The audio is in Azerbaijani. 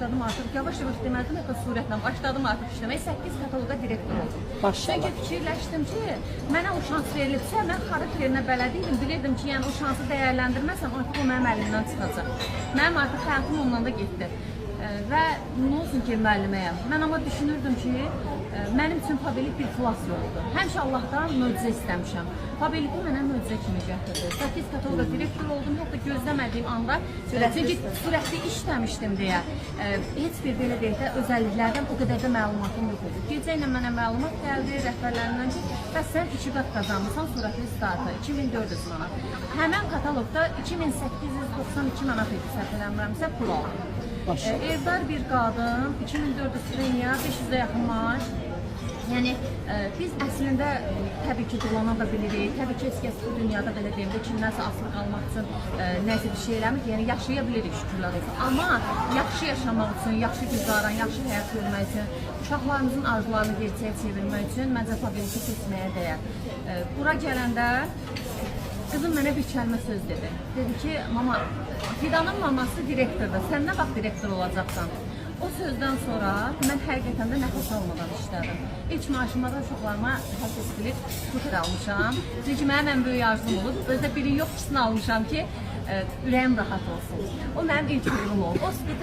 başladım artıq. Yavaş-yavaş demədim, hətta sürətlə başladım artıq işləməyə. 8 kataloqa direktor oldum. Maşallah. Çünki fikirləşdim ki, mənə o şans verilibsə, mən xarakterinə bələd idim. Bilirdim ki, yəni o şansı dəyərləndirməsəm artıq o mənim əlimdən çıxacaq. Mənim artıq həyatım ondan da getdi. Və nə olsun ki, müəlliməyəm. Mən amma düşünürdüm ki, mənim üçün Pabilik bir xilas yoludur. Həmişə Allahdan möcüzə istəmişəm. Pabilik mənə möcüzə kimi gətirdi. 8 kataloqa direktor oldum, hətta gözləmədiyim anda, çünki sürətli işləmişdim deyə, heç bir belə deyək də, özəlliklərdən o qədər də məlumatım yox idi. Gecə ilə mənə məlumat gəldi, rəhbərlərindən ki, bəs sən 2 qat qazanmışsan sürətli startı, 2400 manat. Həmən kataloqda 2892 manat idi, səhv eləmirəmsə, pul aldım. Evdar bir qadın, 2400 premiya, 500-ə yaxın maaş. Yəni, biz əslində təbii ki, dolana da bilirik, təbii ki, heç kəs bu dünyada belə deyim də kimlərsə asılı qalmaq üçün nəsə bir şey eləmir, yəni yaşaya bilirik şükürlər olsun. Amma yaxşı yaşamaq üçün, yaxşı güzaran, yaxşı həyat görmək üçün, uşaqlarımızın arzularını gerçəyə çevirmək üçün məncə Pabiliki seçməyə dəyər. Bura gələndə qızım mənə bir kəlmə söz dedi. Dedi ki, mama, Fidanın maması direktordur, sən nə vaxt direktor olacaqsan? O sözdən sonra mən həqiqətən də nəfəs almadan işlədim. İlk maaşıma da uşaqlarıma həsəs bilib skuter almışam. Çünki mənim ən böyük arzum olub. Özdə biri yox, ikisini almışam ki, ürəyim rahat olsun. O mənim ilk uğurum oldu. O skuter